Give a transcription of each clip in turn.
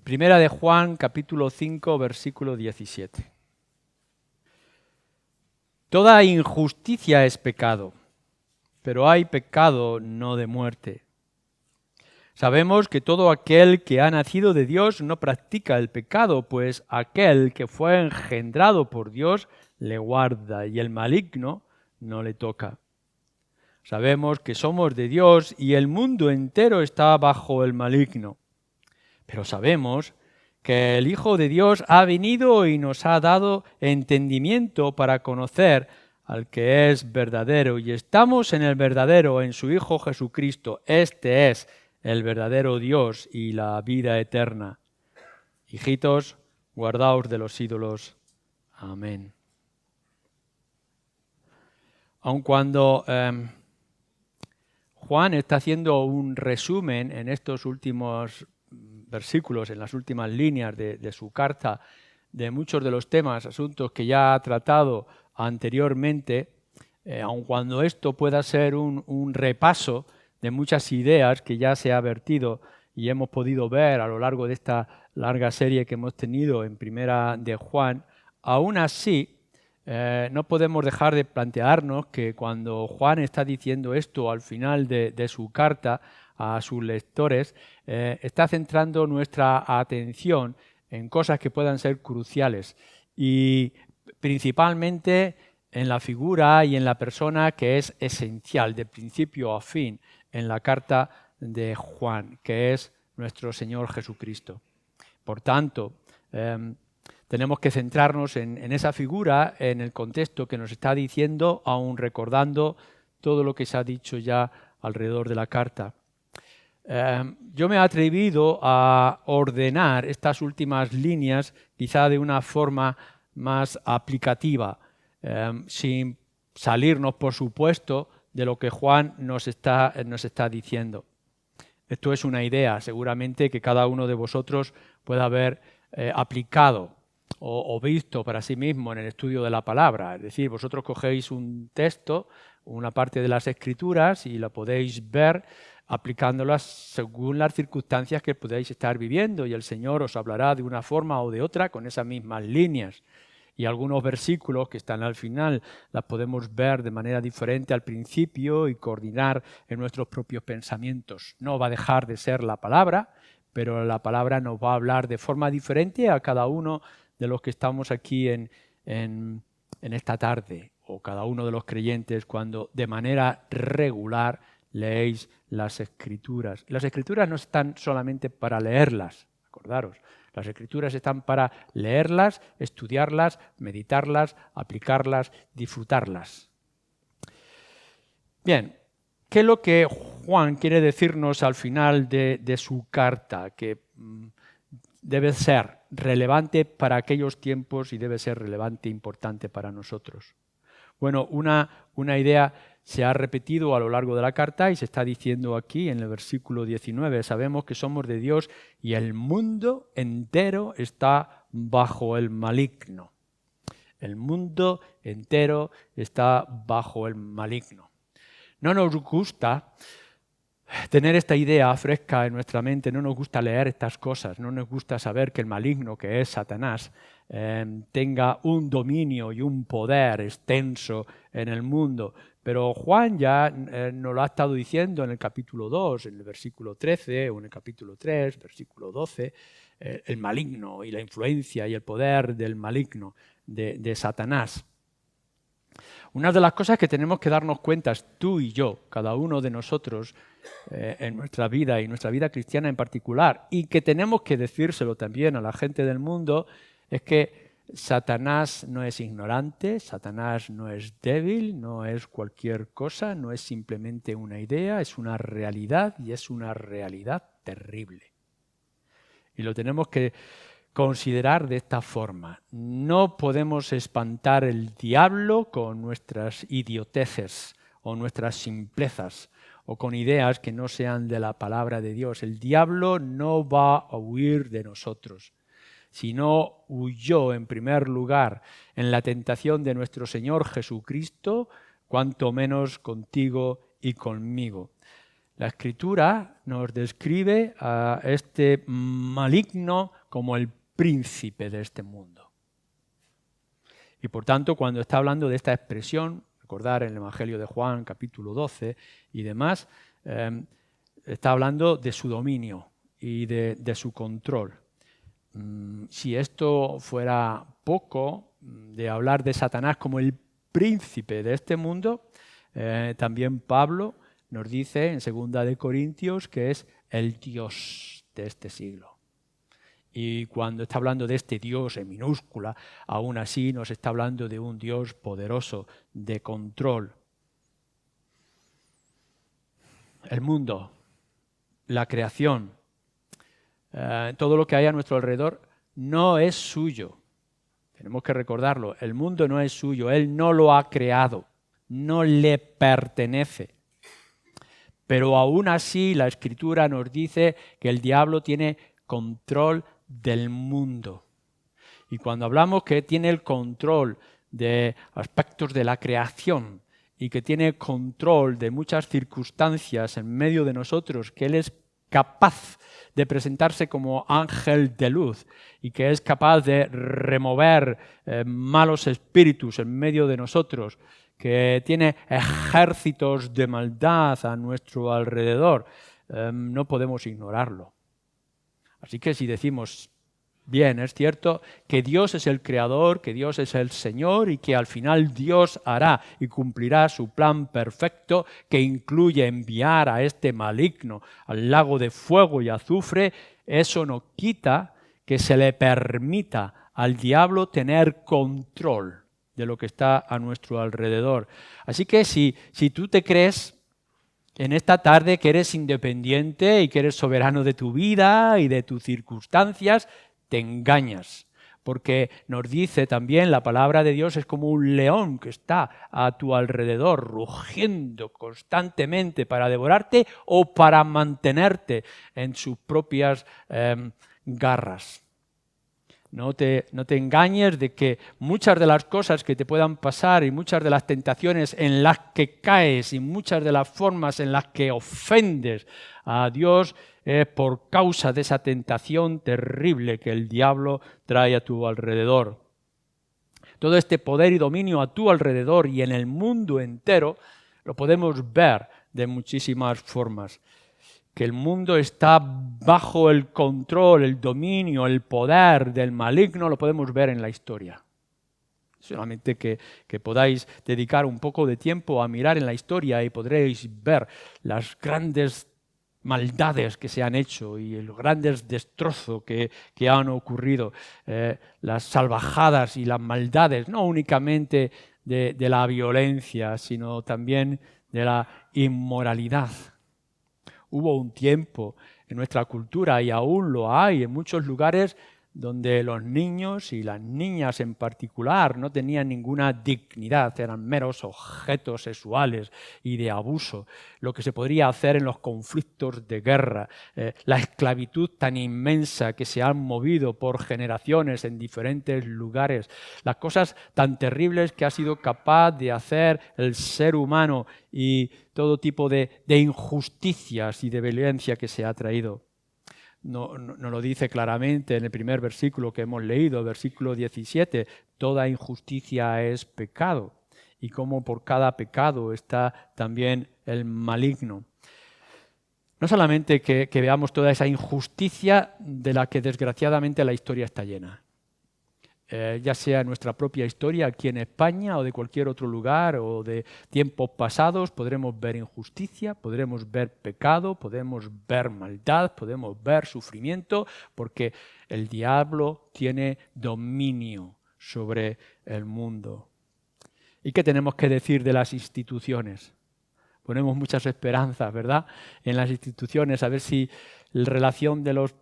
Primera de Juan, capítulo 5, versículo 17. Toda injusticia es pecado, pero hay pecado no de muerte. Sabemos que todo aquel que ha nacido de Dios no practica el pecado, pues aquel que fue engendrado por Dios le guarda y el maligno no le toca. Sabemos que somos de Dios y el mundo entero está bajo el maligno. Pero sabemos que el Hijo de Dios ha venido y nos ha dado entendimiento para conocer al que es verdadero. Y estamos en el verdadero, en su Hijo Jesucristo. Este es el verdadero Dios y la vida eterna. Hijitos, guardaos de los ídolos. Amén. Aun cuando Juan está haciendo un resumen en estos últimos versículos, en las últimas líneas de su carta, de muchos de los temas, asuntos que ya ha tratado anteriormente, aun cuando esto pueda ser un repaso de muchas ideas que ya se ha vertido y hemos podido ver a lo largo de esta larga serie que hemos tenido en Primera de Juan, aún así no podemos dejar de plantearnos que cuando Juan está diciendo esto al final de su carta a sus lectores, está centrando nuestra atención en cosas que puedan ser cruciales y principalmente en la figura y en la persona que es esencial de principio a fin en la carta de Juan, que es nuestro Señor Jesucristo. Por tanto, tenemos que centrarnos en esa figura, en el contexto que nos está diciendo, aun recordando todo lo que se ha dicho ya alrededor de la carta. Yo me he atrevido a ordenar estas últimas líneas quizá de una forma más aplicativa, sin salirnos, por supuesto, de lo que Juan nos está diciendo. Esto es una idea, seguramente, que cada uno de vosotros pueda haber aplicado o visto para sí mismo en el estudio de la palabra. Es decir, vosotros cogéis un texto, una parte de las Escrituras y la podéis ver aplicándolas según las circunstancias que podáis estar viviendo, y el Señor os hablará de una forma o de otra con esas mismas líneas. Y algunos versículos que están al final las podemos ver de manera diferente al principio y coordinar en nuestros propios pensamientos. No va a dejar de ser la palabra, pero la palabra nos va a hablar de forma diferente a cada uno de los que estamos aquí en esta tarde, o cada uno de los creyentes cuando de manera regular leéis las Escrituras. Las Escrituras no están solamente para leerlas, acordaros. Las Escrituras están para leerlas, estudiarlas, meditarlas, aplicarlas, disfrutarlas. Bien, ¿qué es lo que Juan quiere decirnos al final de su carta? Que debe ser relevante para aquellos tiempos y debe ser relevante e importante para nosotros. Bueno, una idea se ha repetido a lo largo de la carta y se está diciendo aquí en el versículo 19. Sabemos que somos de Dios y el mundo entero está bajo el maligno. El mundo entero está bajo el maligno. No nos gusta tener esta idea fresca en nuestra mente, no nos gusta leer estas cosas, no nos gusta saber que el maligno, que es Satanás, tenga un dominio y un poder extenso en el mundo. Pero Juan ya nos lo ha estado diciendo en el capítulo 2, en el versículo 13, o en el capítulo 3, versículo 12, el maligno y la influencia y el poder del maligno, de Satanás. Una de las cosas que tenemos que darnos cuenta, tú y yo, cada uno de nosotros, en nuestra vida y nuestra vida cristiana en particular, y que tenemos que decírselo también a la gente del mundo, es que Satanás no es ignorante, Satanás no es débil, no es cualquier cosa, no es simplemente una idea, es una realidad y es una realidad terrible. Y lo tenemos que considerar de esta forma. No podemos espantar el diablo con nuestras idioteces o nuestras simplezas o con ideas que no sean de la palabra de Dios. El diablo no va a huir de nosotros. Si no huyó en primer lugar en la tentación de nuestro Señor Jesucristo, cuanto menos contigo y conmigo. La Escritura nos describe a este maligno como el príncipe de este mundo. Y por tanto, cuando está hablando de esta expresión, recordar en el Evangelio de Juan, capítulo 12 y demás, está hablando de su dominio y de su control. Si esto fuera poco, de hablar de Satanás como el príncipe de este mundo, también Pablo nos dice en 2 de Corintios que es el Dios de este siglo. Y cuando está hablando de este Dios en minúscula, aún así nos está hablando de un Dios poderoso, de control. El mundo, la creación, todo lo que hay a nuestro alrededor no es suyo. Tenemos que recordarlo, el mundo no es suyo, Él no lo ha creado, no le pertenece. Pero aún así la Escritura nos dice que el diablo tiene control del mundo. Y cuando hablamos que tiene el control de aspectos de la creación y que tiene control de muchas circunstancias en medio de nosotros, que Él es capaz de presentarse como ángel de luz y que es capaz de remover malos espíritus en medio de nosotros, que tiene ejércitos de maldad a nuestro alrededor, no podemos ignorarlo. Así que si decimos, bien, es cierto que Dios es el creador, que Dios es el Señor y que al final Dios hará y cumplirá su plan perfecto que incluye enviar a este maligno al lago de fuego y azufre, eso no quita que se le permita al diablo tener control de lo que está a nuestro alrededor. Así que si tú te crees en esta tarde que eres independiente y que eres soberano de tu vida y de tus circunstancias, te engañas. Porque nos dice también la palabra de Dios es como un león que está a tu alrededor, rugiendo constantemente para devorarte o para mantenerte en sus propias garras. No te engañes de que muchas de las cosas que te puedan pasar y muchas de las tentaciones en las que caes y muchas de las formas en las que ofendes a Dios es por causa de esa tentación terrible que el diablo trae a tu alrededor. Todo este poder y dominio a tu alrededor y en el mundo entero lo podemos ver de muchísimas formas. Que el mundo está bajo el control, el dominio, el poder del maligno, lo podemos ver en la historia. Solamente que podáis dedicar un poco de tiempo a mirar en la historia y podréis ver las grandes maldades que se han hecho y los grandes destrozos que han ocurrido, las salvajadas y las maldades, no únicamente de la violencia, sino también de la inmoralidad. Hubo un tiempo en nuestra cultura, y aún lo hay en muchos lugares, donde los niños y las niñas en particular no tenían ninguna dignidad, eran meros objetos sexuales y de abuso. Lo que se podría hacer en los conflictos de guerra, la esclavitud tan inmensa que se han movido por generaciones en diferentes lugares, las cosas tan terribles que ha sido capaz de hacer el ser humano y todo tipo de injusticias y de violencia que se ha traído. No lo dice claramente en el primer versículo que hemos leído, versículo 17, toda injusticia es pecado, y como por cada pecado está también el maligno. No solamente que veamos toda esa injusticia de la que desgraciadamente la historia está llena, ya sea nuestra propia historia aquí en España o de cualquier otro lugar o de tiempos pasados, podremos ver injusticia, podremos ver pecado, podemos ver maldad, podemos ver sufrimiento, porque el diablo tiene dominio sobre el mundo. ¿Y qué tenemos que decir de las instituciones? Ponemos muchas esperanzas, ¿verdad?, en las instituciones, a ver si la relación de los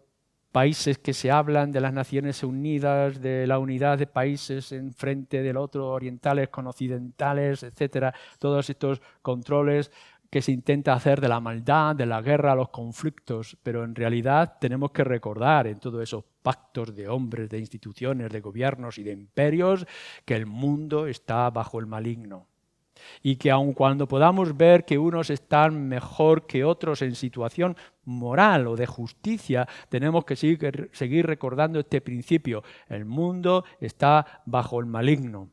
países que se hablan de las Naciones Unidas, de la unidad de países en frente del otro, orientales con occidentales, etcétera, todos estos controles que se intenta hacer de la maldad, de la guerra, los conflictos, pero en realidad tenemos que recordar en todos esos pactos de hombres, de instituciones, de gobiernos y de imperios que el mundo está bajo el maligno. Y que aun cuando podamos ver que unos están mejor que otros en situación moral o de justicia, tenemos que seguir recordando este principio. El mundo está bajo el maligno.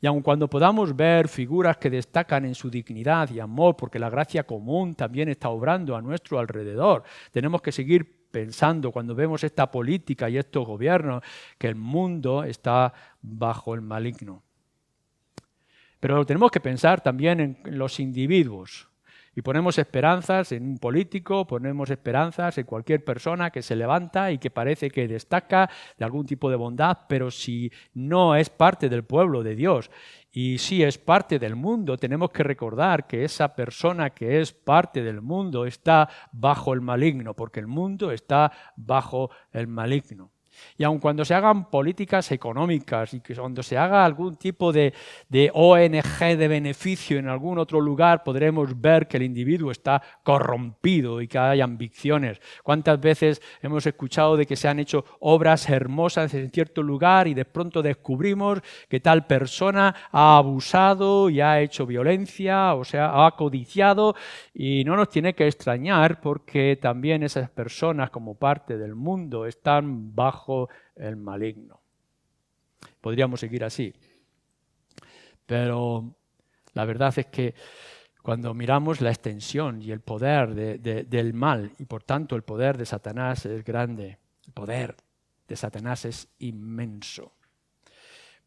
Y aun cuando podamos ver figuras que destacan en su dignidad y amor, porque la gracia común también está obrando a nuestro alrededor, tenemos que seguir pensando cuando vemos esta política y estos gobiernos que el mundo está bajo el maligno. Pero tenemos que pensar también en los individuos. Y ponemos esperanzas en un político, ponemos esperanzas en cualquier persona que se levanta y que parece que destaca de algún tipo de bondad, pero si no es parte del pueblo de Dios y si es parte del mundo, tenemos que recordar que esa persona que es parte del mundo está bajo el maligno, porque el mundo está bajo el maligno. Y aun cuando se hagan políticas económicas y que cuando se haga algún tipo de ONG de beneficio en algún otro lugar, podremos ver que el individuo está corrompido y que hay ambiciones. ¿Cuántas veces hemos escuchado de que se han hecho obras hermosas en cierto lugar y de pronto descubrimos que tal persona ha abusado y ha hecho violencia, o sea, ha codiciado? Y no nos tiene que extrañar porque también esas personas como parte del mundo están bajo el maligno. Podríamos seguir así. Pero la verdad es que cuando miramos la extensión y el poder del mal, y por tanto el poder de Satanás es grande, el poder de Satanás es inmenso.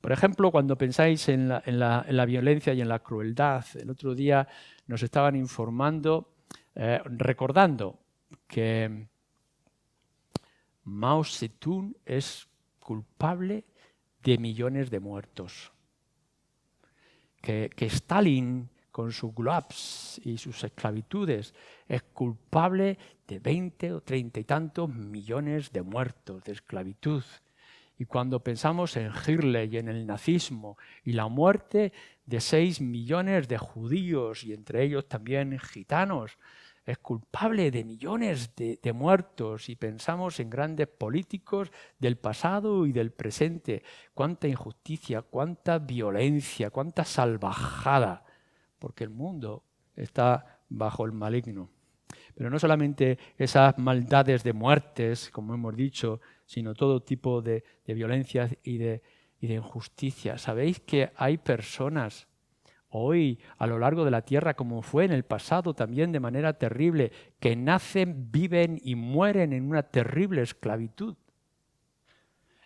Por ejemplo, cuando pensáis en la violencia y en la crueldad, el otro día nos estaban informando, recordando que Mao Zedong es culpable de millones de muertos. Que Stalin, con sus gulags y sus esclavitudes, es culpable de 20 o 30 y tantos millones de muertos, de esclavitud. Y cuando pensamos en Hitler y en el nazismo y la muerte de 6 millones de judíos y entre ellos también gitanos, es culpable de millones de muertos. Y pensamos en grandes políticos del pasado y del presente. Cuánta injusticia, cuánta violencia, cuánta salvajada, porque el mundo está bajo el maligno. Pero no solamente esas maldades de muertes, como hemos dicho, sino todo tipo de violencias y de injusticia. ¿Sabéis que hay personas hoy a lo largo de la tierra, como fue en el pasado también de manera terrible, que nacen, viven y mueren en una terrible esclavitud?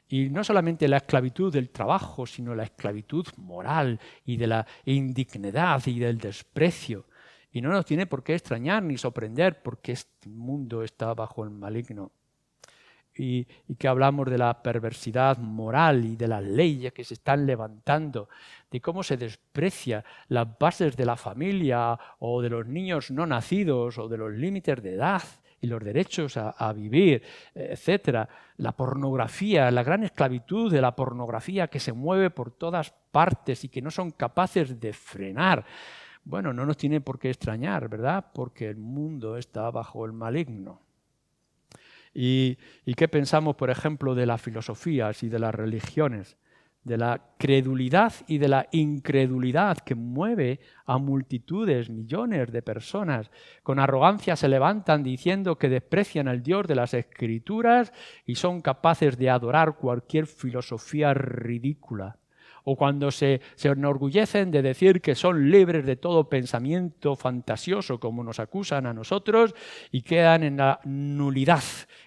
Y no solamente la esclavitud del trabajo, sino la esclavitud moral y de la indignidad y del desprecio. Y no nos tiene por qué extrañar ni sorprender, porque este mundo está bajo el maligno. Y que hablamos de la perversidad moral y de las leyes que se están levantando, de cómo se desprecia las bases de la familia o de los niños no nacidos o de los límites de edad y los derechos a vivir, etcétera. La pornografía, la gran esclavitud de la pornografía que se mueve por todas partes y que no son capaces de frenar. Bueno, no nos tiene por qué extrañar, ¿verdad? Porque el mundo está bajo el maligno. ¿Y qué pensamos, por ejemplo, de las filosofías y de las religiones? De la credulidad y de la incredulidad que mueve a multitudes, millones de personas. Con arrogancia se levantan diciendo que desprecian al Dios de las Escrituras y son capaces de adorar cualquier filosofía ridícula. O cuando se enorgullecen de decir que son libres de todo pensamiento fantasioso, como nos acusan a nosotros, y quedan en la nulidad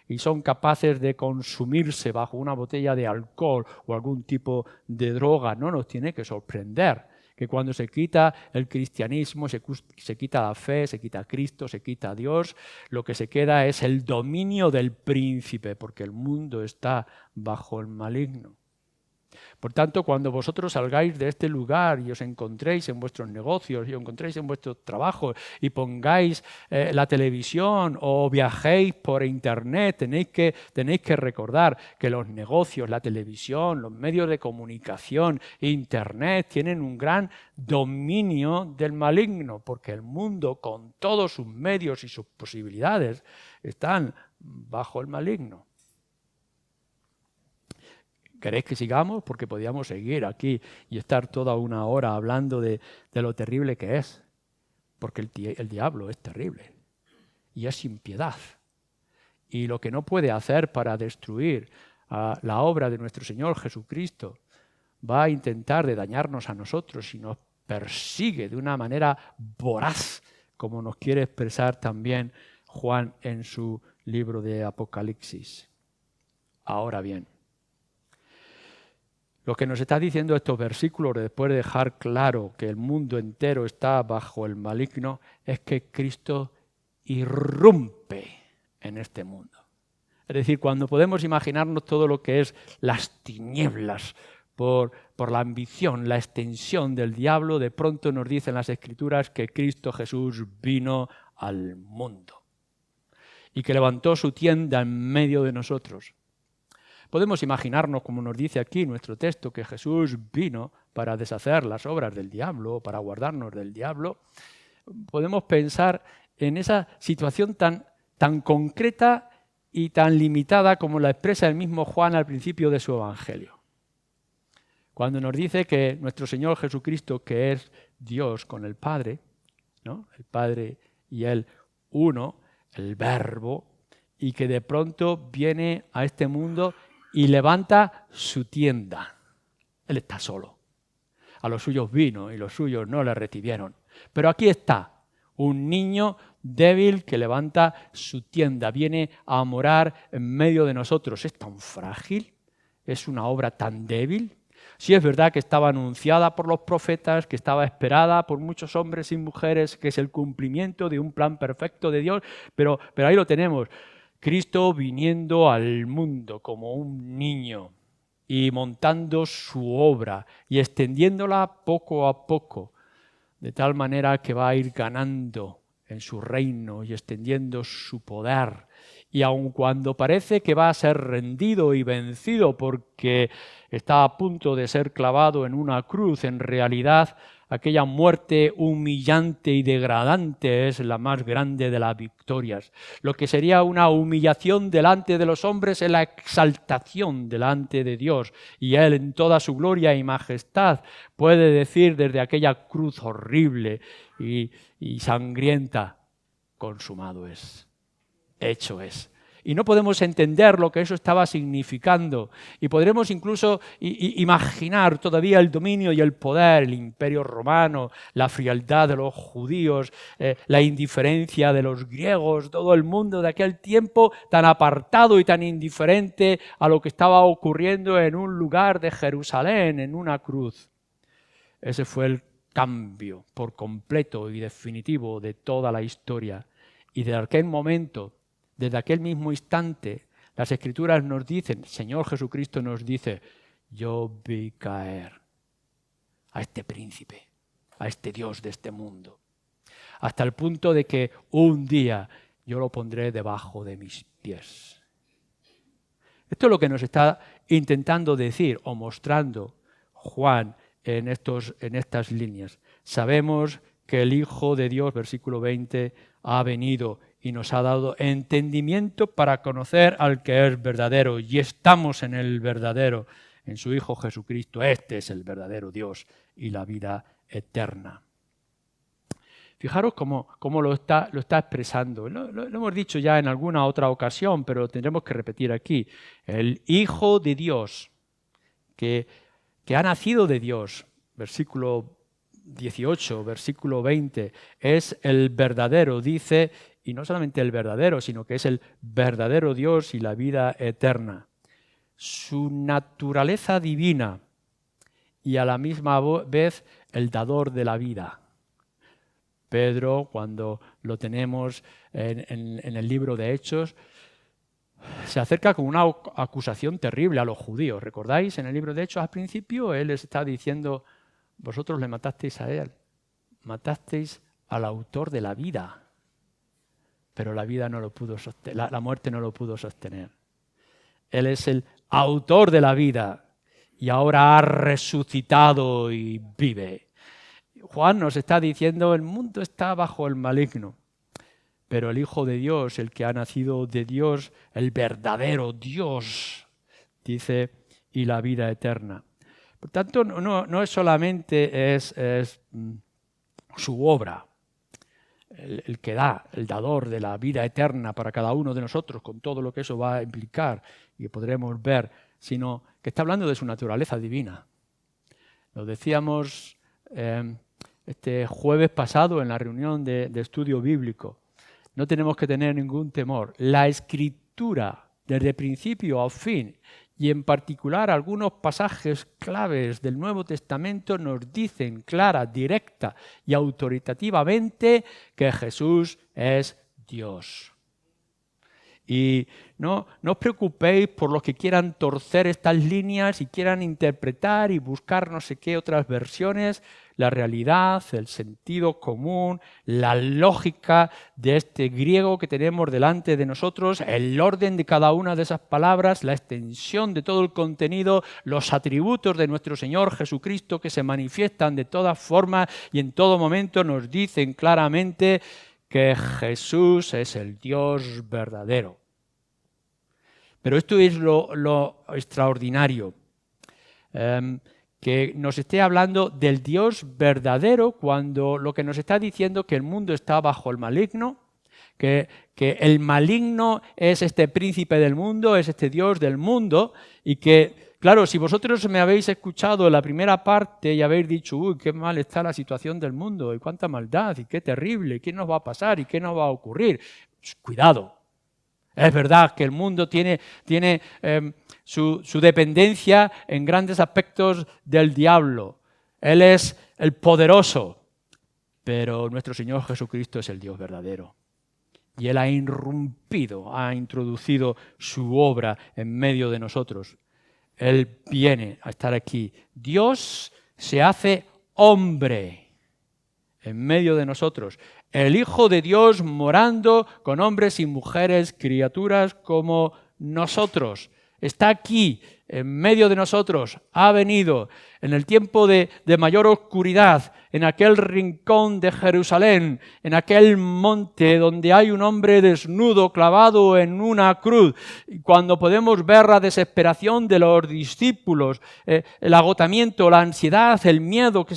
y son capaces de consumirse bajo una botella de alcohol o algún tipo de droga. No nos tiene que sorprender que cuando se quita el cristianismo, se quita la fe, se quita Cristo, se quita Dios, lo que se queda es el dominio del príncipe, porque el mundo está bajo el maligno. Por tanto, cuando vosotros salgáis de este lugar y os encontréis en vuestros negocios y os encontréis en vuestros trabajos y pongáis la televisión o viajéis por internet, tenéis que recordar que los negocios, la televisión, los medios de comunicación, internet, tienen un gran dominio del maligno, porque el mundo, con todos sus medios y sus posibilidades, están bajo el maligno. ¿Queréis que sigamos? Porque podíamos seguir aquí y estar toda una hora hablando de lo terrible que es. Porque el diablo es terrible y es sin piedad. Y lo que no puede hacer para destruir la obra de nuestro Señor Jesucristo, va a intentar de dañarnos a nosotros y nos persigue de una manera voraz, como nos quiere expresar también Juan en su libro de Apocalipsis. Ahora bien, lo que nos está diciendo estos versículos, después de dejar claro que el mundo entero está bajo el maligno, es que Cristo irrumpe en este mundo. Es decir, cuando podemos imaginarnos todo lo que es las tinieblas por la ambición, la extensión del diablo, de pronto nos dicen las Escrituras que Cristo Jesús vino al mundo y que levantó su tienda en medio de nosotros. Podemos imaginarnos, como nos dice aquí nuestro texto, que Jesús vino para deshacer las obras del diablo, para guardarnos del diablo. Podemos pensar en esa situación tan concreta y tan limitada como la expresa el mismo Juan al principio de su Evangelio. Cuando nos dice que nuestro Señor Jesucristo, que es Dios con el Padre, ¿no? El Padre y Él uno, el Verbo, y que de pronto viene a este mundo y levanta su tienda. Él está solo. A los suyos vino y los suyos no le recibieron. Pero aquí está, un niño débil que levanta su tienda, viene a morar en medio de nosotros. Es tan frágil, es una obra tan débil. Sí es verdad que estaba anunciada por los profetas, que estaba esperada por muchos hombres y mujeres, que es el cumplimiento de un plan perfecto de Dios, pero ahí lo tenemos. Cristo viniendo al mundo como un niño y montando su obra y extendiéndola poco a poco, de tal manera que va a ir ganando en su reino y extendiendo su poder. Y aun cuando parece que va a ser rendido y vencido porque está a punto de ser clavado en una cruz, en realidad aquella muerte humillante y degradante es la más grande de las victorias. Lo que sería una humillación delante de los hombres es la exaltación delante de Dios. Y Él en toda su gloria y majestad puede decir desde aquella cruz horrible y sangrienta, consumado es, hecho es. Y no podemos entender lo que eso estaba significando. Y podremos incluso imaginar todavía el dominio y el poder, el imperio romano, la frialdad de los judíos, la indiferencia de los griegos, todo el mundo de aquel tiempo tan apartado y tan indiferente a lo que estaba ocurriendo en un lugar de Jerusalén, en una cruz. Ese fue el cambio por completo y definitivo de toda la historia. Y de aquel momento, desde aquel mismo instante, las Escrituras nos dicen, el Señor Jesucristo nos dice, yo vi caer a este príncipe, a este Dios de este mundo, hasta el punto de que un día yo lo pondré debajo de mis pies. Esto es lo que nos está intentando decir o mostrando Juan en estas líneas. Sabemos que el Hijo de Dios, versículo 20, ha venido y nos ha dado entendimiento para conocer al que es verdadero, y estamos en el verdadero, en su Hijo Jesucristo. Este es el verdadero Dios y la vida eterna. Fijaros cómo lo está expresando. Lo hemos dicho ya en alguna otra ocasión, pero lo tendremos que repetir aquí. El Hijo de Dios, que ha nacido de Dios, versículo 18, versículo 20, es el verdadero, dice, y no solamente el verdadero, sino que es el verdadero Dios y la vida eterna. Su naturaleza divina y a la misma vez el dador de la vida. Pedro, cuando lo tenemos en el libro de Hechos, se acerca con una acusación terrible a los judíos. ¿Recordáis? En el libro de Hechos al principio él les está diciendo, vosotros le matasteis a él, matasteis al autor de la vida, pero la vida no lo pudo sostener, la muerte no lo pudo sostener. Él es el autor de la vida y ahora ha resucitado y vive. Juan nos está diciendo, el mundo está bajo el maligno. Pero el Hijo de Dios, el que ha nacido de Dios, el verdadero Dios, dice y la vida eterna. Por tanto, no es solamente su obra, el que da, el dador de la vida eterna para cada uno de nosotros, con todo lo que eso va a implicar y que podremos ver, sino que está hablando de su naturaleza divina. Lo decíamos este jueves pasado en la reunión de estudio bíblico. No tenemos que tener ningún temor. La Escritura, desde principio a fin, y en particular algunos pasajes claves del Nuevo Testamento nos dicen clara, directa y autoritativamente que Jesús es Dios. Y no os preocupéis por los que quieran torcer estas líneas y quieran interpretar y buscar no sé qué otras versiones. La realidad, el sentido común, la lógica de este griego que tenemos delante de nosotros, el orden de cada una de esas palabras, la extensión de todo el contenido, los atributos de nuestro Señor Jesucristo que se manifiestan de todas formas y en todo momento nos dicen claramente que Jesús es el Dios verdadero. Pero esto es lo extraordinario, que nos esté hablando del Dios verdadero cuando lo que nos está diciendo que el mundo está bajo el maligno, que el maligno es este príncipe del mundo, es este Dios del mundo y que, claro, si vosotros me habéis escuchado en la primera parte y habéis dicho, uy, qué mal está la situación del mundo y cuánta maldad y qué terrible, y qué nos va a pasar y qué nos va a ocurrir, pues, cuidado. Es verdad que el mundo tiene su dependencia en grandes aspectos del diablo. Él es el poderoso, pero nuestro Señor Jesucristo es el Dios verdadero. Y Él ha irrumpido, ha introducido su obra en medio de nosotros. Él viene a estar aquí. Dios se hace hombre en medio de nosotros. El Hijo de Dios morando con hombres y mujeres, criaturas como nosotros. Está aquí, en medio de nosotros, ha venido en el tiempo de mayor oscuridad, en aquel rincón de Jerusalén, en aquel monte donde hay un hombre desnudo clavado en una cruz. Y cuando podemos ver la desesperación de los discípulos, el agotamiento, la ansiedad, el miedo que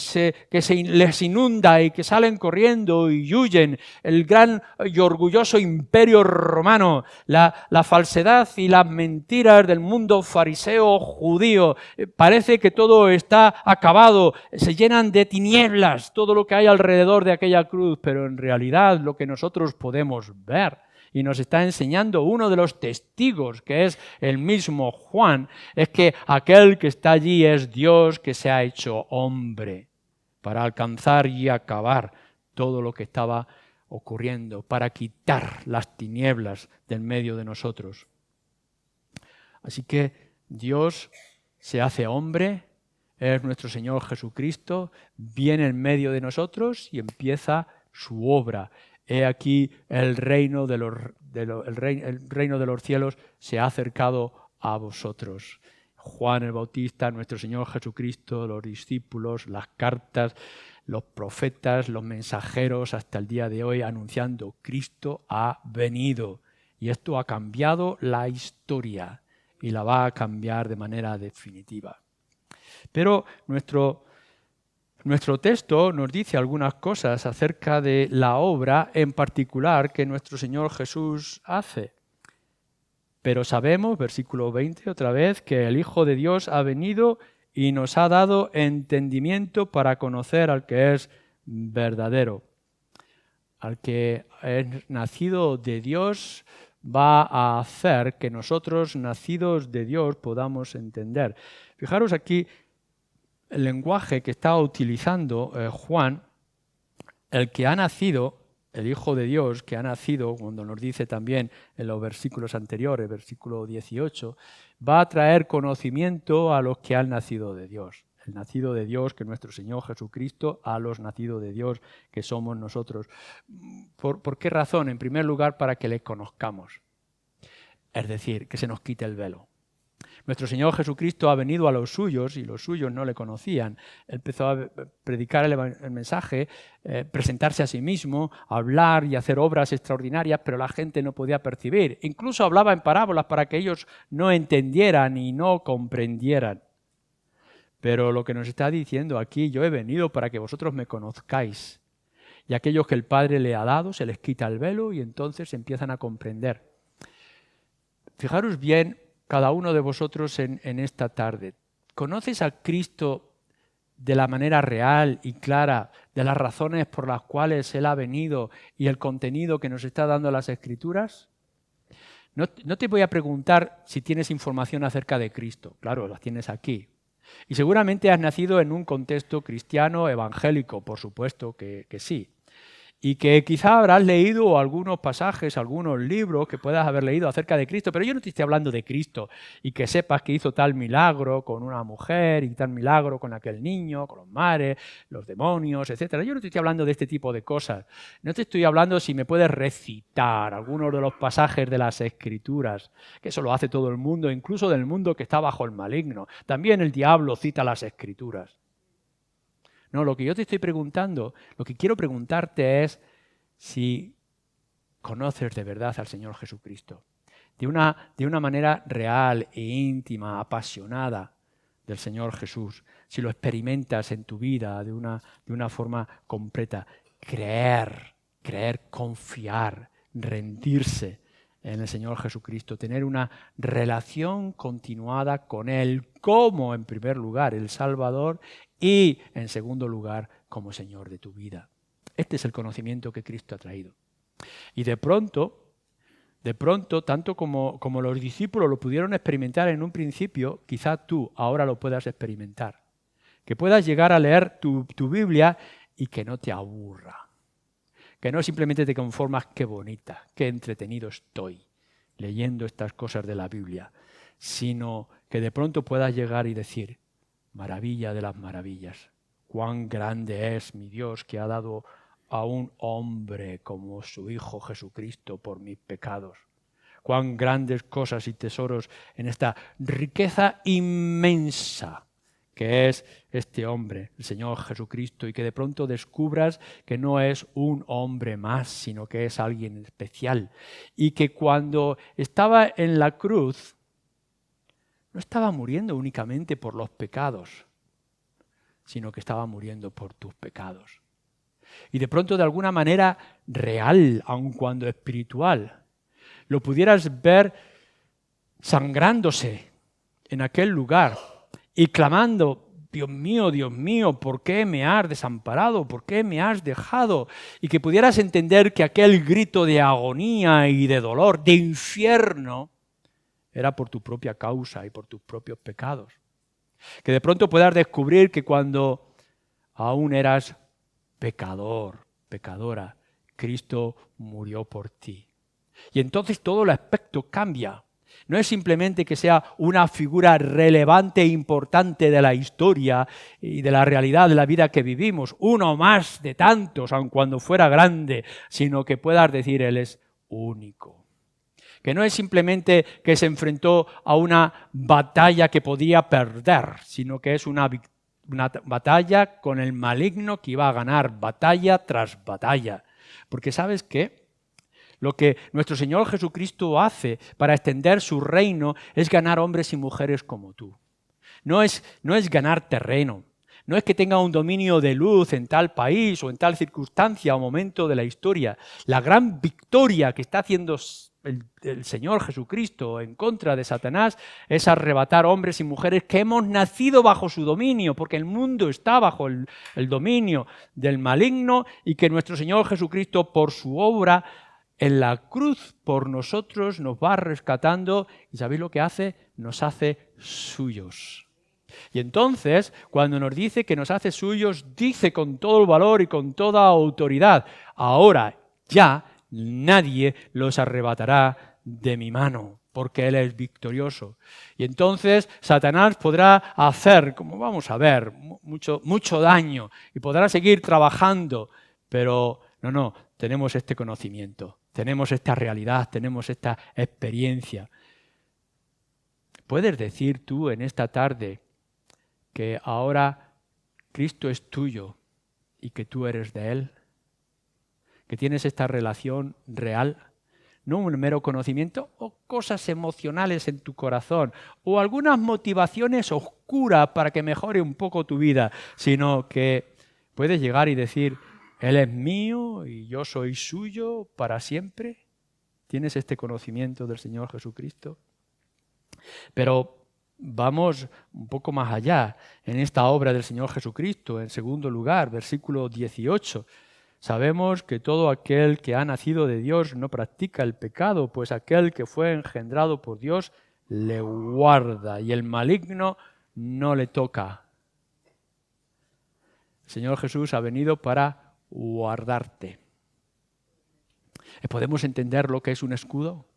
les inunda y que salen corriendo y huyen, el gran y orgulloso imperio romano, la falsedad y las mentiras del mundo fariseo judío, parece que todo está acabado, se llenan de tinieblas todo lo que hay alrededor de aquella cruz, pero en realidad lo que nosotros podemos ver y nos está enseñando uno de los testigos, que es el mismo Juan, es que aquel que está allí es Dios que se ha hecho hombre para alcanzar y acabar todo lo que estaba ocurriendo, para quitar las tinieblas del medio de nosotros. Así que Dios se hace hombre, es nuestro Señor Jesucristo, viene en medio de nosotros y empieza su obra. He aquí el reino de los cielos se ha acercado a vosotros. Juan el Bautista, nuestro Señor Jesucristo, los discípulos, las cartas, los profetas, los mensajeros hasta el día de hoy anunciando Cristo ha venido. Y esto ha cambiado la historia y la va a cambiar de manera definitiva. Pero nuestro texto nos dice algunas cosas acerca de la obra en particular que nuestro Señor Jesús hace. Pero sabemos, versículo 20 otra vez, que el Hijo de Dios ha venido y nos ha dado entendimiento para conocer al que es verdadero. Al que es nacido de Dios va a hacer que nosotros, nacidos de Dios, podamos entender. Fijaros aquí el lenguaje que está utilizando Juan, el que ha nacido, el Hijo de Dios que ha nacido, cuando nos dice también en los versículos anteriores, versículo 18, va a traer conocimiento a los que han nacido de Dios. El nacido de Dios, que es nuestro Señor Jesucristo, a los nacidos de Dios, que somos nosotros. ¿Por qué razón? En primer lugar, para que le conozcamos. Es decir, que se nos quite el velo. Nuestro Señor Jesucristo ha venido a los suyos y los suyos no le conocían. Él empezó a predicar el mensaje, presentarse a sí mismo, hablar y hacer obras extraordinarias, pero la gente no podía percibir. Incluso hablaba en parábolas para que ellos no entendieran y no comprendieran. Pero lo que nos está diciendo aquí, yo he venido para que vosotros me conozcáis. Y aquellos que el Padre le ha dado, se les quita el velo y entonces empiezan a comprender. Fijaros bien, cada uno de vosotros en esta tarde. ¿Conoces a Cristo de la manera real y clara, de las razones por las cuales Él ha venido y el contenido que nos está dando las Escrituras? No te voy a preguntar si tienes información acerca de Cristo. Claro, las tienes aquí. Y seguramente has nacido en un contexto cristiano evangélico, por supuesto que sí. Y que quizá habrás leído algunos pasajes, algunos libros que puedas haber leído acerca de Cristo, pero yo no te estoy hablando de Cristo y que sepas que hizo tal milagro con una mujer y tal milagro con aquel niño, con los mares, los demonios, etc. Yo no te estoy hablando de este tipo de cosas. No te estoy hablando si me puedes recitar algunos de los pasajes de las Escrituras, que eso lo hace todo el mundo, incluso del mundo que está bajo el maligno. También el diablo cita las Escrituras. No, lo que yo te estoy preguntando, lo que quiero preguntarte es si conoces de verdad al Señor Jesucristo, de una manera real e íntima, apasionada del Señor Jesús, si lo experimentas en tu vida de una forma completa. Creer, confiar, rendirse en el Señor Jesucristo, tener una relación continuada con Él como, en primer lugar, el Salvador y, en segundo lugar, como Señor de tu vida. Este es el conocimiento que Cristo ha traído. Y de pronto, tanto como los discípulos lo pudieron experimentar en un principio, quizá tú ahora lo puedas experimentar. Que puedas llegar a leer tu Biblia y que no te aburra. Que no simplemente te conformas, qué bonita, qué entretenido estoy leyendo estas cosas de la Biblia, sino que de pronto puedas llegar y decir, maravilla de las maravillas, cuán grande es mi Dios que ha dado a un hombre como su Hijo Jesucristo por mis pecados. Cuán grandes cosas y tesoros en esta riqueza inmensa que es este hombre, el Señor Jesucristo, y que de pronto descubras que no es un hombre más, sino que es alguien especial. Y que cuando estaba en la cruz, no estaba muriendo únicamente por los pecados, sino que estaba muriendo por tus pecados. Y de pronto, de alguna manera real, aun cuando espiritual, lo pudieras ver sangrándose en aquel lugar y clamando, Dios mío, ¿por qué me has desamparado? ¿Por qué me has dejado? Y que pudieras entender que aquel grito de agonía y de dolor, de infierno, era por tu propia causa y por tus propios pecados. Que de pronto puedas descubrir que cuando aún eras pecador, pecadora, Cristo murió por ti. Y entonces todo el aspecto cambia. No es simplemente que sea una figura relevante e importante de la historia y de la realidad de la vida que vivimos, uno más de tantos, aun cuando fuera grande, sino que puedas decir, Él es único. Que no es simplemente que se enfrentó a una batalla que podía perder, sino que es una batalla con el maligno que iba a ganar batalla tras batalla. Porque ¿sabes qué? Lo que nuestro Señor Jesucristo hace para extender su reino es ganar hombres y mujeres como tú. No es ganar terreno. No es que tenga un dominio de luz en tal país o en tal circunstancia o momento de la historia. La gran victoria que está haciendo el Señor Jesucristo en contra de Satanás es arrebatar hombres y mujeres que hemos nacido bajo su dominio, porque el mundo está bajo el dominio del maligno y que nuestro Señor Jesucristo por su obra en la cruz por nosotros nos va rescatando y ¿sabéis lo que hace? Nos hace suyos. Y entonces, cuando nos dice que nos hace suyos, dice con todo el valor y con toda autoridad, ahora ya nadie los arrebatará de mi mano, porque Él es victorioso. Y entonces Satanás podrá hacer, como vamos a ver, mucho daño y podrá seguir trabajando, pero no, tenemos este conocimiento, tenemos esta realidad, tenemos esta experiencia. ¿Puedes decir tú en esta tarde que ahora Cristo es tuyo y que tú eres de Él? ¿Que tienes esta relación real? No un mero conocimiento o cosas emocionales en tu corazón o algunas motivaciones oscuras para que mejore un poco tu vida, sino que puedes llegar y decir, Él es mío y yo soy suyo para siempre. ¿Tienes este conocimiento del Señor Jesucristo? Pero vamos un poco más allá en esta obra del Señor Jesucristo. En segundo lugar, versículo 18. Sabemos que todo aquel que ha nacido de Dios no practica el pecado, pues aquel que fue engendrado por Dios le guarda y el maligno no le toca. El Señor Jesús ha venido para guardarte. ¿Podemos entender lo que es un escudo?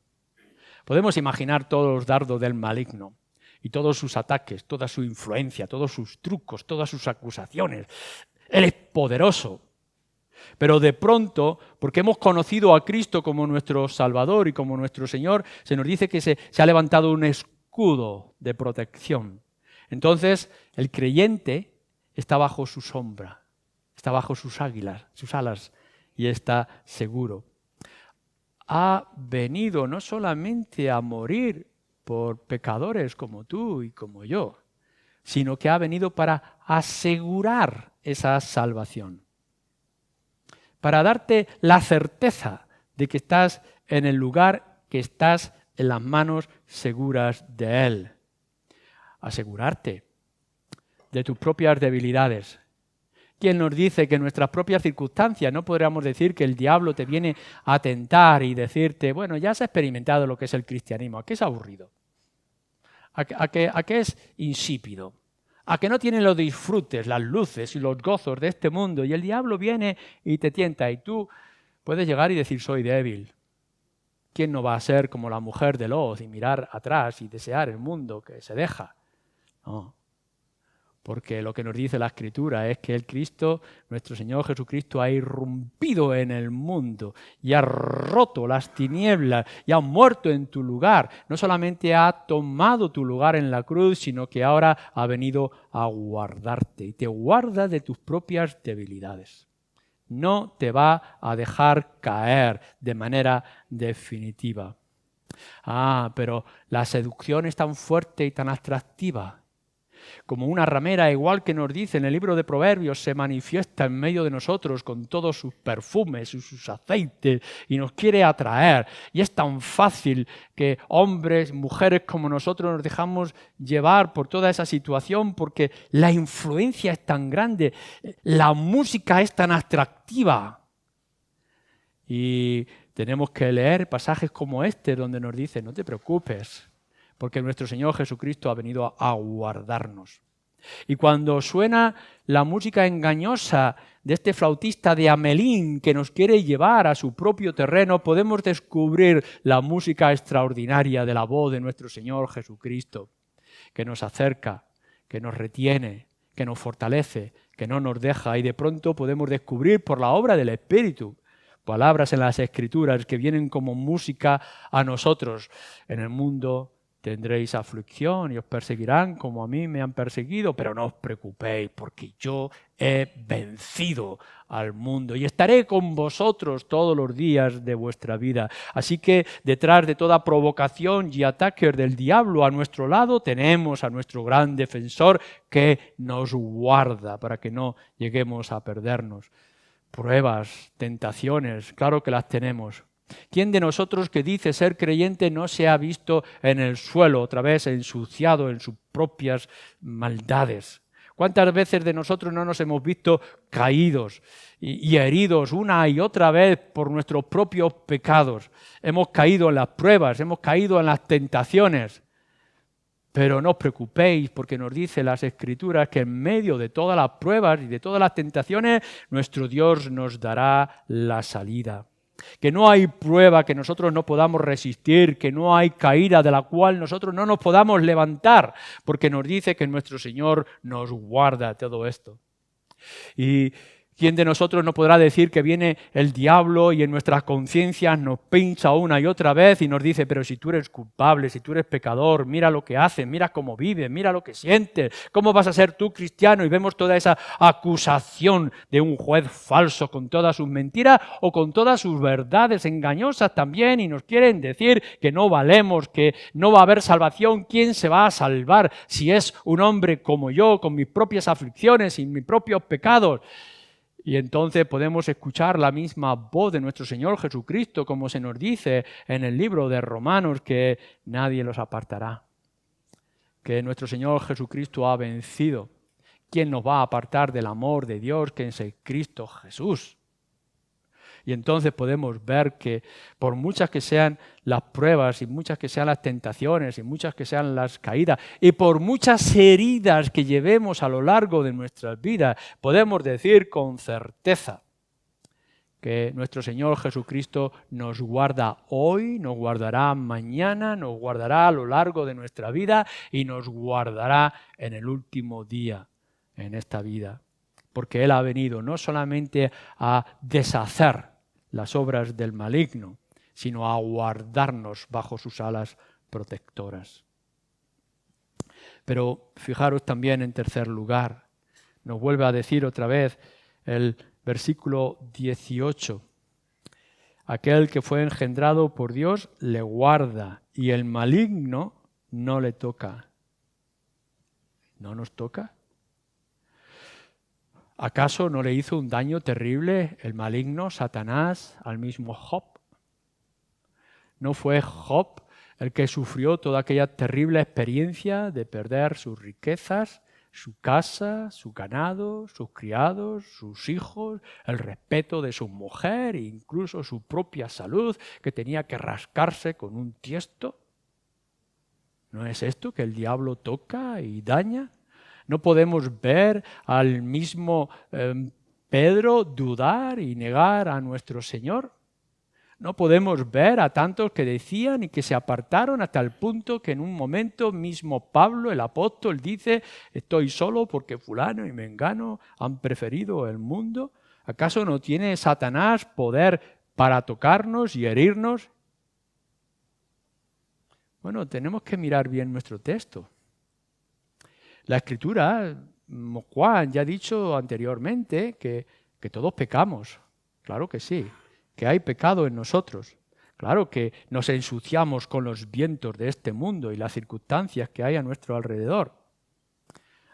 Podemos imaginar todos los dardos del maligno y todos sus ataques, toda su influencia, todos sus trucos, todas sus acusaciones. Él es poderoso. Pero de pronto, porque hemos conocido a Cristo como nuestro Salvador y como nuestro Señor, se nos dice que se ha levantado un escudo de protección. Entonces, el creyente está bajo su sombra, está bajo sus alas y está seguro. Ha venido no solamente a morir por pecadores como tú y como yo, sino que ha venido para asegurar esa salvación, para darte la certeza de que estás en el lugar, que estás en las manos seguras de Él. Asegurarte de tus propias debilidades. ¿Quién nos dice que en nuestras propias circunstancias no podríamos decir que el diablo te viene a tentar y decirte, bueno, ya has experimentado lo que es el cristianismo, ¿a qué es aburrido? ¿A qué es insípido? ¿A que no tiene los disfrutes, las luces y los gozos de este mundo? Y el diablo viene y te tienta y tú puedes llegar y decir, soy débil. ¿Quién no va a ser como la mujer de Lot y mirar atrás y desear el mundo que se deja? No. Porque lo que nos dice la Escritura es que el Cristo, nuestro Señor Jesucristo, ha irrumpido en el mundo y ha roto las tinieblas y ha muerto en tu lugar. No solamente ha tomado tu lugar en la cruz, sino que ahora ha venido a guardarte y te guarda de tus propias debilidades. No te va a dejar caer de manera definitiva. Pero la seducción es tan fuerte y tan atractiva. Como una ramera, igual que nos dice en el libro de Proverbios, se manifiesta en medio de nosotros con todos sus perfumes y sus aceites y nos quiere atraer. Y es tan fácil que hombres, mujeres como nosotros nos dejamos llevar por toda esa situación porque la influencia es tan grande, la música es tan atractiva. Y tenemos que leer pasajes como este donde nos dice, no te preocupes, porque nuestro Señor Jesucristo ha venido a guardarnos. Y cuando suena la música engañosa de este flautista de Hamelín que nos quiere llevar a su propio terreno, podemos descubrir la música extraordinaria de la voz de nuestro Señor Jesucristo, que nos acerca, que nos retiene, que nos fortalece, que no nos deja. Y de pronto podemos descubrir por la obra del Espíritu palabras en las Escrituras que vienen como música a nosotros. En el mundo tendréis aflicción y os perseguirán como a mí me han perseguido, pero no os preocupéis porque yo he vencido al mundo y estaré con vosotros todos los días de vuestra vida. Así que detrás de toda provocación y ataque del diablo a nuestro lado tenemos a nuestro gran defensor que nos guarda para que no lleguemos a perdernos. Pruebas, tentaciones, claro que las tenemos. ¿Quién de nosotros que dice ser creyente no se ha visto en el suelo, otra vez ensuciado en sus propias maldades? ¿Cuántas veces de nosotros no nos hemos visto caídos y heridos una y otra vez por nuestros propios pecados? Hemos caído en las pruebas, hemos caído en las tentaciones. Pero no os preocupéis porque nos dice las Escrituras que en medio de todas las pruebas y de todas las tentaciones, nuestro Dios nos dará la salida. Que no hay prueba que nosotros no podamos resistir, que no hay caída de la cual nosotros no nos podamos levantar, porque nos dice que nuestro Señor nos guarda todo esto. Y ¿Quién de nosotros no podrá decir que viene el diablo y en nuestras conciencias nos pincha una y otra vez y nos dice, pero si tú eres culpable, si tú eres pecador, mira lo que haces, mira cómo vives, mira lo que sientes, ¿cómo vas a ser tú cristiano? Y vemos toda esa acusación de un juez falso con todas sus mentiras o con todas sus verdades engañosas también y nos quieren decir que no valemos, que no va a haber salvación. ¿Quién se va a salvar si es un hombre como yo, con mis propias aflicciones y mis propios pecados? Y entonces podemos escuchar la misma voz de nuestro Señor Jesucristo, como se nos dice en el libro de Romanos, que nadie los apartará, que nuestro Señor Jesucristo ha vencido. ¿Quién nos va a apartar del amor de Dios que es en Cristo Jesús? Y entonces podemos ver que por muchas que sean las pruebas y muchas que sean las tentaciones y muchas que sean las caídas y por muchas heridas que llevemos a lo largo de nuestras vidas, podemos decir con certeza que nuestro Señor Jesucristo nos guarda hoy, nos guardará mañana, nos guardará a lo largo de nuestra vida y nos guardará en el último día en esta vida. Porque Él ha venido no solamente a deshacer las obras del maligno, sino a guardarnos bajo sus alas protectoras. Pero fijaros también en tercer lugar, nos vuelve a decir otra vez el versículo 18, aquel que fue engendrado por Dios le guarda y el maligno no le toca. ¿No nos toca? ¿Acaso no le hizo un daño terrible el maligno, Satanás, al mismo Job? ¿No fue Job el que sufrió toda aquella terrible experiencia de perder sus riquezas, su casa, su ganado, sus criados, sus hijos, el respeto de su mujer e incluso su propia salud, que tenía que rascarse con un tiesto? ¿No es esto que el diablo toca y daña? ¿No podemos ver al mismo Pedro dudar y negar a nuestro Señor? ¿No podemos ver a tantos que decían y que se apartaron hasta el punto que en un momento mismo Pablo, el apóstol, dice, estoy solo porque fulano y mengano han preferido el mundo? ¿Acaso no tiene Satanás poder para tocarnos y herirnos? Bueno, tenemos que mirar bien nuestro texto. La Escritura, Juan ya ha dicho anteriormente que todos pecamos, claro que sí, que hay pecado en nosotros, claro que nos ensuciamos con los vientos de este mundo y las circunstancias que hay a nuestro alrededor.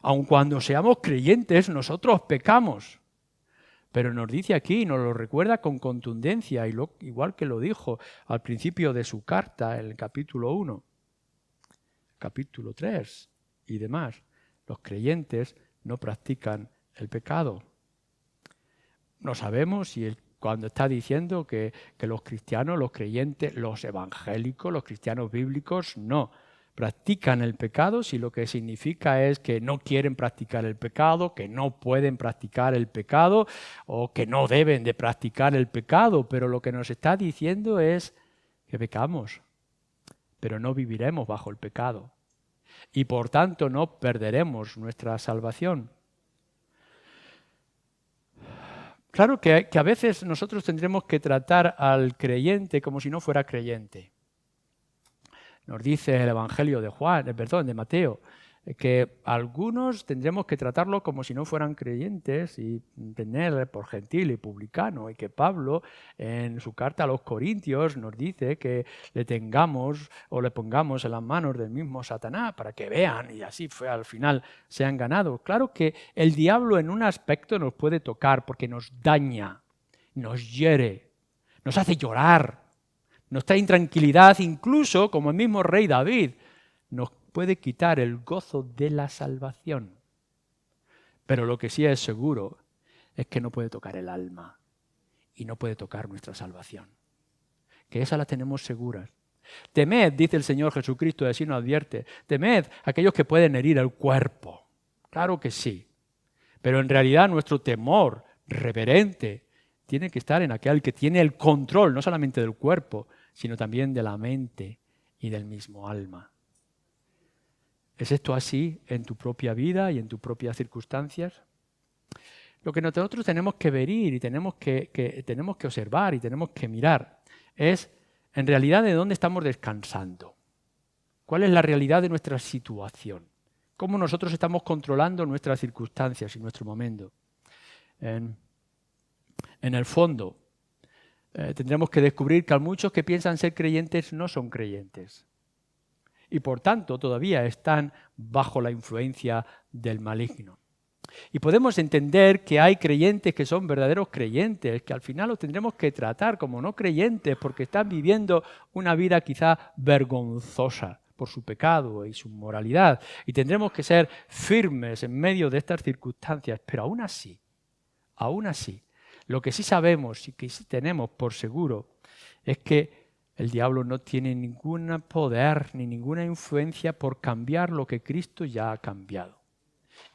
Aun cuando seamos creyentes, nosotros pecamos. Pero nos dice aquí, nos lo recuerda con contundencia, igual que lo dijo al principio de su carta, en el capítulo 1, capítulo 3 y demás. Los creyentes no practican el pecado. No sabemos si cuando está diciendo que los cristianos, los creyentes, los evangélicos, los cristianos bíblicos no practican el pecado, si lo que significa es que no quieren practicar el pecado, que no pueden practicar el pecado o que no deben de practicar el pecado. Pero lo que nos está diciendo es que pecamos, pero no viviremos bajo el pecado. Y por tanto no perderemos nuestra salvación. Claro que a veces nosotros tendremos que tratar al creyente como si no fuera creyente. Nos dice el Evangelio de Mateo, que algunos tendremos que tratarlo como si no fueran creyentes y tener por gentil y publicano, y que Pablo en su carta a los Corintios nos dice que le tengamos o le pongamos en las manos del mismo Satanás para que vean y así fue, al final se han ganado. Claro que el diablo en un aspecto nos puede tocar porque nos daña, nos hiere, nos hace llorar, nos trae intranquilidad, incluso como el mismo rey David, nos puede quitar el gozo de la salvación. Pero lo que sí es seguro es que no puede tocar el alma y no puede tocar nuestra salvación. Que esa la tenemos seguras. Temed, dice el Señor Jesucristo, y así nos advierte, temed aquellos que pueden herir el cuerpo. Claro que sí. Pero en realidad nuestro temor reverente tiene que estar en aquel que tiene el control, no solamente del cuerpo, sino también de la mente y del mismo alma. ¿Es esto así en tu propia vida y en tus propias circunstancias? Lo que nosotros tenemos que ver y tenemos que observar y tenemos que mirar es, en realidad, de dónde estamos descansando. ¿Cuál es la realidad de nuestra situación? ¿Cómo nosotros estamos controlando nuestras circunstancias y nuestro momento? En el fondo, tendremos que descubrir que a muchos que piensan ser creyentes no son creyentes. Y por tanto todavía están bajo la influencia del maligno. Y podemos entender que hay creyentes que son verdaderos creyentes, que al final los tendremos que tratar como no creyentes porque están viviendo una vida quizá vergonzosa por su pecado y su moralidad. Y tendremos que ser firmes en medio de estas circunstancias. Pero aún así, lo que sí sabemos y que sí tenemos por seguro es que el diablo no tiene ningún poder ni ninguna influencia por cambiar lo que Cristo ya ha cambiado.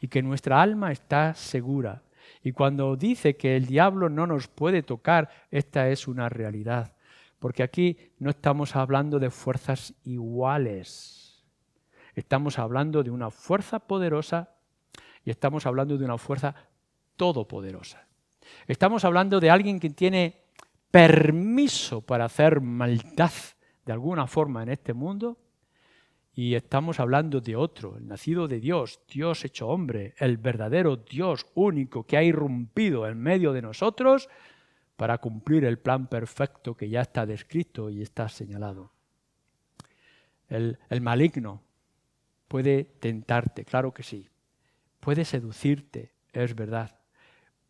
Y que nuestra alma está segura. Y cuando dice que el diablo no nos puede tocar, esta es una realidad. Porque aquí no estamos hablando de fuerzas iguales. Estamos hablando de una fuerza poderosa y estamos hablando de una fuerza todopoderosa. Estamos hablando de alguien que tiene permiso para hacer maldad de alguna forma en este mundo. Y estamos hablando de otro, el nacido de Dios, Dios hecho hombre, el verdadero Dios único que ha irrumpido en medio de nosotros para cumplir el plan perfecto que ya está descrito y está señalado. El maligno puede tentarte, claro que sí. Puede seducirte, es verdad.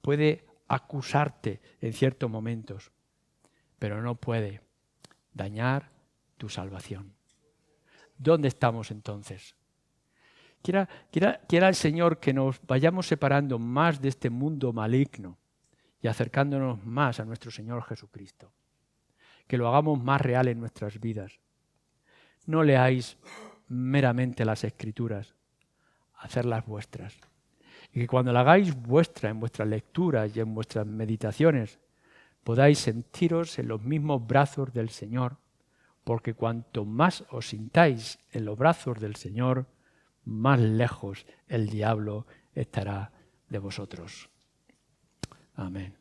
Puede acusarte en ciertos momentos, pero no puede dañar tu salvación. ¿Dónde estamos entonces? Quiera el Señor que nos vayamos separando más de este mundo maligno y acercándonos más a nuestro Señor Jesucristo. Que lo hagamos más real en nuestras vidas. No leáis meramente las Escrituras, hacerlas vuestras. Y que cuando la hagáis vuestra en vuestras lecturas y en vuestras meditaciones, podáis sentiros en los mismos brazos del Señor, porque cuanto más os sintáis en los brazos del Señor, más lejos el diablo estará de vosotros. Amén.